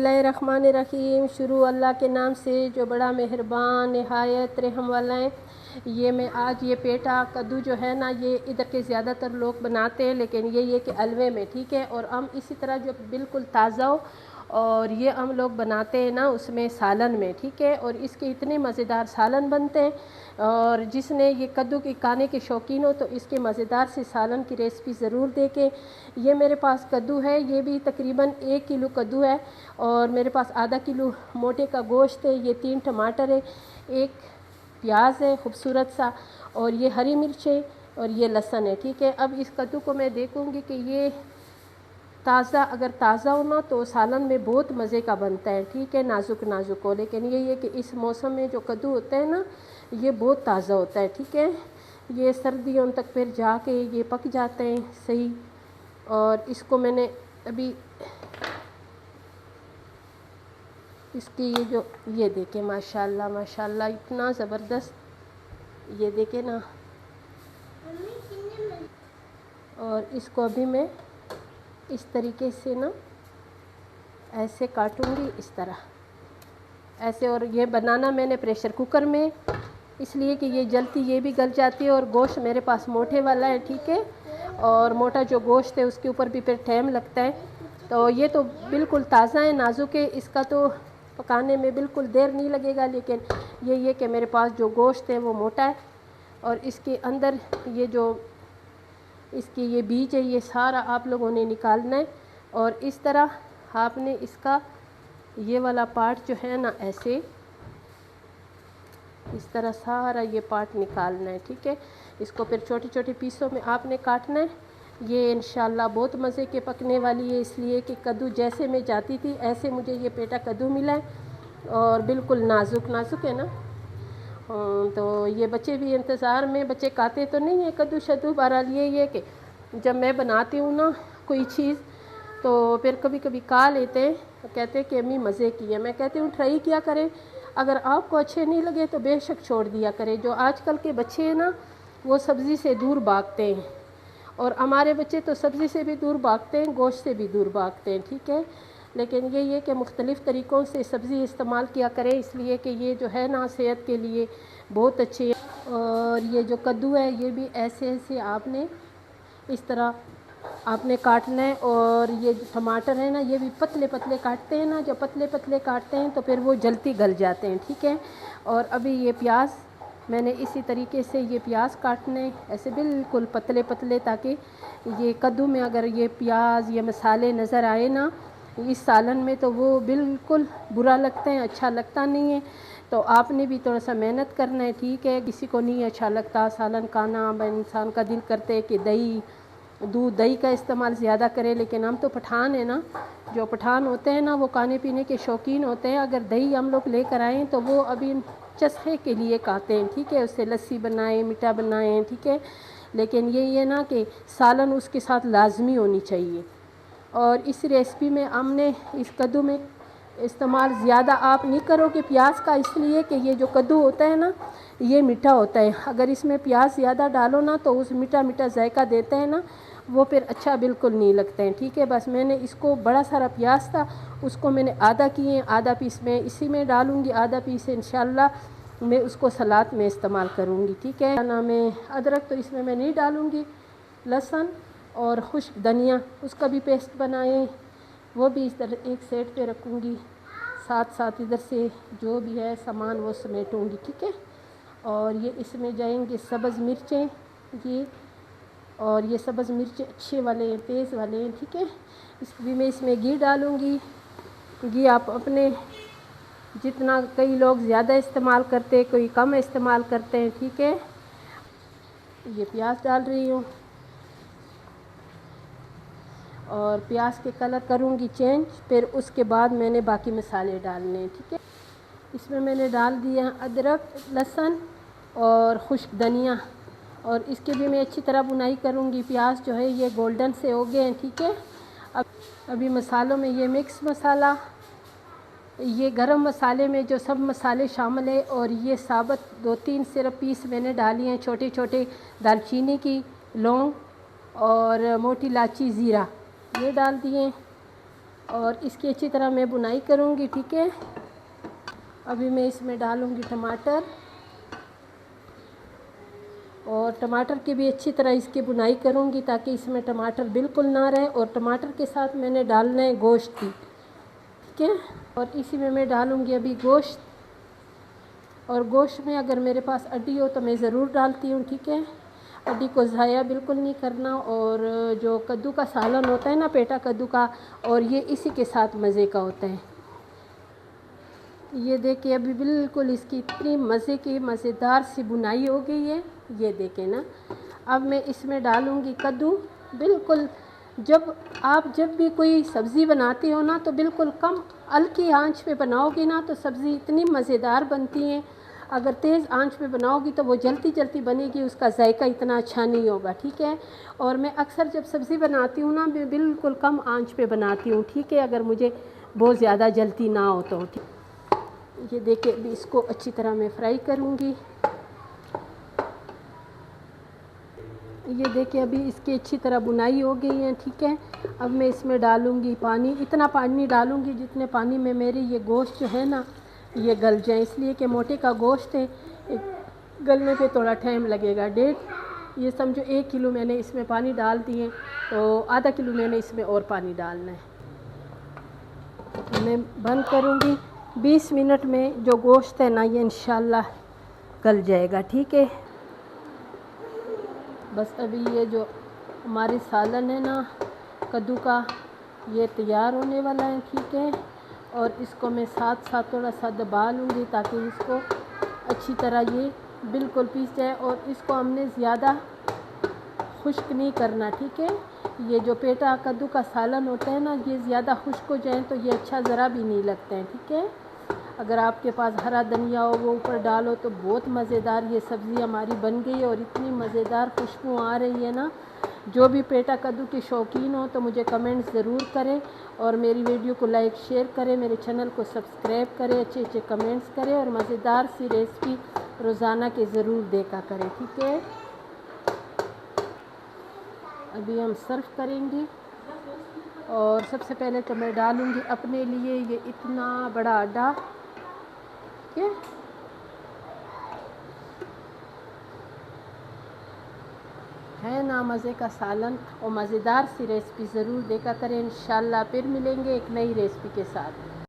बिस्मिल्लाहिर्रहमानिर्रहीम। शुरू अल्लाह के नाम से जो बड़ा मेहरबान नहायत रहम वाला है। ये मैं आज ये पेटा कद्दू जो है ना, ये इधर के ज़्यादातर लोग बनाते हैं, लेकिन ये कि हलवे में, ठीक है। और हम इसी तरह जो बिल्कुल ताज़ा हो, और ये हम लोग बनाते हैं ना उसमें सालन में, ठीक है। और इसके इतने मज़ेदार सालन बनते हैं, और जिसने ये कद्दू के खाने के शौकीन हो तो इसके मज़ेदार से सालन की रेसिपी ज़रूर देखें। ये मेरे पास कद्दू है, ये भी तकरीबन 1 किलो कद्दू है, और मेरे पास आधा किलो मोटे का गोश्त है। ये 3 टमाटर है, 1 प्याज है खूबसूरत सा, और ये हरी मिर्च है, और ये लहसुन है, ठीक है। अब इस कद्दू को मैं देखूँगी कि ये ताज़ा, अगर ताज़ा हो ना तो सालन में बहुत मज़े का बनता है, ठीक है, नाजुक नाजुक हो। लेकिन ये कि इस मौसम में जो कद्दू होता है ना, ये बहुत ताज़ा होता है, ठीक है। ये सर्दियों तक फिर जाके ये पक जाते हैं सही। और इसको मैंने अभी इसकी ये देखें, माशाल्लाह माशाल्लाह इतना ज़बरदस्त, ये देखें ना। और इसको अभी मैं इस तरीके से ना ऐसे काटूंगी, इस तरह ऐसे। और ये बनाना मैंने प्रेशर कुकर में, इसलिए कि ये जल्दी ये भी गल जाती है। और गोश्त मेरे पास मोटे वाला है, ठीक है। और मोटा जो गोश्त है उसके ऊपर भी फिर टाइम लगता है। तो ये तो बिल्कुल ताज़ा है, नाजुक है, इसका तो पकाने में बिल्कुल देर नहीं लगेगा। लेकिन ये कि मेरे पास जो गोश्त है वो मोटा है, और इसके अंदर ये जो इसकी ये बीज है, ये सारा आप लोगों ने निकालना है। और इस तरह आपने इसका ये वाला पार्ट जो है ना, ऐसे इस तरह सारा ये पार्ट निकालना है, ठीक है। इसको फिर छोटे छोटे पीसों में आपने काटना है। ये इंशाल्लाह बहुत मज़े के पकने वाली है, इसलिए कि कद्दू जैसे मैं जाती थी ऐसे मुझे ये पेटा कद्दू मिला है, और बिल्कुल नाजुक नाजुक है ना। तो ये बच्चे भी इंतज़ार में, बच्चे खाते तो नहीं है कद्दू शद्दू। बहरहाल ये कि जब मैं बनाती हूँ ना कोई चीज़, तो फिर कभी कभी खा लेते हैं, तो कहते हैं कि अम्मी मज़े की है। मैं कहती हूँ ट्राई किया करें, अगर आपको अच्छे नहीं लगे तो बेशक छोड़ दिया करें। जो आजकल के बच्चे हैं ना, वो सब्ज़ी से दूर भागते हैं, और हमारे बच्चे तो सब्ज़ी से भी दूर भागते हैं, गोश्त से भी दूर भागते हैं, ठीक है। लेकिन ये कि मुख्तलिफ़ तरीक़ों से सब्ज़ी इस्तेमाल किया करें, इसलिए कि ये जो है ना सेहत के लिए बहुत अच्छी है। और ये जो कद्दू है ये भी ऐसे ऐसे आपने इस तरह आपने काटना है। और ये जो टमाटर है ना, ये भी पतले पतले काटते हैं ना, जो पतले पतले काटते हैं तो फिर वो जल्दी गल जाते हैं, ठीक है। और अभी ये प्याज मैंने इसी तरीके से ये प्याज काटने ऐसे बिल्कुल पतले पतले, ताकि ये कद्दू में अगर ये प्याज ये मसाले नज़र आए ना इस सालन में तो वो बिल्कुल बुरा लगता है, अच्छा लगता नहीं है। तो आपने भी थोड़ा सा मेहनत करना है, ठीक है। किसी को नहीं अच्छा लगता सालन खाना, इंसान का दिल करते है कि दही का इस्तेमाल ज़्यादा करें। लेकिन हम तो पठान है ना, जो पठान होते हैं ना वो खाने पीने के शौकीन होते हैं। अगर दही हम लोग लेकर आएँ तो वो अभी चस्खे के लिए खाते हैं, ठीक है, उससे लस्सी बनाएं, मीठा बनाएं, ठीक है। लेकिन ये ना कि सालन उसके साथ लाजमी होनी चाहिए। और इस रेसिपी में हमने इस कद्दू में इस्तेमाल ज़्यादा आप नहीं करोगे प्याज का, इसलिए कि ये जो कद्दू होता है ना ये मीठा होता है। अगर इसमें प्याज ज़्यादा डालो ना तो उस मीठा मीठा जायका देता है ना, वो फिर अच्छा बिल्कुल नहीं लगता है, ठीक है। बस मैंने इसको बड़ा सारा प्याज था, उसको मैंने आधा किए, आधा पीस मैं इसी में डालूँगी, आधा पीस इंशाल्लाह मैं उसको सलाद में इस्तेमाल करूँगी, ठीक है ना। मैं अदरक तो इसमें मैं नहीं डालूँगी, लहसुन और खुश्क धनिया उसका भी पेस्ट बनाए, वो भी इस तरह एक सेट पे रखूँगी, साथ साथ इधर से जो भी है सामान वो समेटूँगी, ठीक है। और ये इसमें जाएंगे सब्ज़ मिर्चें, ये और ये सब्ज़ मिर्च अच्छे वाले हैं, तेज़ वाले हैं, ठीक है। भी मैं इसमें घी डालूँगी। घी आप अपने जितना, कई लोग ज़्यादा इस्तेमाल करते हैं, कोई कम इस्तेमाल करते हैं, ठीक है। ये प्याज डाल रही हूँ, और प्याज के कलर करूँगी चेंज, फिर उसके बाद मैंने बाकी मसाले डालने हैं, ठीक है। इसमें मैंने डाल दिया अदरक, लहसुन और खुश्क धनिया, और इसके भी मैं अच्छी तरह बुनाई करूँगी। प्याज जो है ये गोल्डन से हो गए हैं, ठीक है। अभी मसालों में ये मिक्स मसाला, ये गरम मसाले में जो सब मसाले शामिल है, और ये साबुत 2-3 सिर्फ पीस मैंने डाली हैं छोटे छोटे, दालचीनी की, लौंग और मोटी इलायची, ज़ीरा ये डाल दिए। और इसकी अच्छी तरह मैं बुनाई करूँगी, ठीक है। अभी मैं इसमें डालूँगी टमाटर, और टमाटर की भी अच्छी तरह इसकी बुनाई करूँगी ताकि इसमें टमाटर बिल्कुल ना रहे। और टमाटर के साथ मैंने डालना है गोश्त की, ठीक है। और इसी में मैं डालूँगी अभी गोश्त, और गोश्त में अगर मेरे पास हड्डी हो तो मैं ज़रूर डालती हूँ, ठीक है। हड्डी को ज़ाया बिल्कुल नहीं करना। और जो कद्दू का सालन होता है ना, पेटा कद्दू का, और ये इसी के साथ मज़े का होता है। ये देखिए अभी बिल्कुल इसकी इतनी मज़े की मज़ेदार सी बुनाई हो गई है, ये देखें ना। अब मैं इसमें डालूँगी कद्दू। बिल्कुल जब भी कोई सब्ज़ी बनाती हो ना, तो बिल्कुल कम हल्की आंच पे बनाओगी ना, तो सब्ज़ी इतनी मज़ेदार बनती है। अगर तेज़ आंच पे बनाओगी तो वो जल्दी जल्दी बनेगी, उसका जायका इतना अच्छा नहीं होगा, ठीक है। और मैं अक्सर जब सब्ज़ी बनाती हूँ ना, मैं बिल्कुल कम आंच पे बनाती हूँ, ठीक है, अगर मुझे बहुत ज़्यादा जल्दी ना हो तो, ठीक। ये देखिए अभी इसको अच्छी तरह मैं फ्राई करूँगी। ये देखिए अभी इसकी अच्छी तरह बुनाई हो गई है, ठीक है। अब मैं इसमें डालूँगी पानी। इतना पानी डालूँगी जितने पानी में मेरी ये गोश्त जो है ना, ये गल जाए, इसलिए कि मोटे का गोश्त है, गलने पे थोड़ा टाइम लगेगा। ये समझो 1 किलो मैंने इसमें पानी डाल दिए, तो आधा किलो मैंने इसमें और पानी डालना है। मैं बंद करूँगी। 20 मिनट में जो गोश्त है ना, ये इंशाल्लाह गल जाएगा, ठीक है। बस अभी ये जो हमारी सालन है ना कद्दू का, ये तैयार होने वाला है, ठीक है। और इसको मैं साथ साथ थोड़ा सा दबा लूँगी ताकि इसको अच्छी तरह ये बिल्कुल पीस जाए। और इसको हमने ज़्यादा खुश्क नहीं करना, ठीक है। ये जो पेटा कद्दू का सालन होता है ना, ये ज़्यादा खुश्क हो जाए तो ये अच्छा ज़रा भी नहीं लगता है, ठीक है। अगर आपके पास हरा धनिया हो वो ऊपर डालो तो बहुत मज़ेदार ये सब्ज़ी हमारी बन गई है। और इतनी मज़ेदार खुशबू आ रही है ना। जो भी पेटा कद्दू के शौकीन हो तो मुझे कमेंट ज़रूर करें, और मेरी वीडियो को लाइक शेयर करें, मेरे चैनल को सब्सक्राइब करें, अच्छे अच्छे कमेंट्स करें, और मज़ेदार सी रेसिपी रोज़ाना के ज़रूर देखा करें, ठीक है। अभी हम सर्व करेंगे, और सबसे पहले तो मैं डालूँगी अपने लिए ये इतना बड़ा अड्डा, ठीक है। है ना मज़े का सालन, और मज़ेदार सी रेसिपी ज़रूर देखा करें। इंशाल्लाह फिर मिलेंगे एक नई रेसिपी के साथ।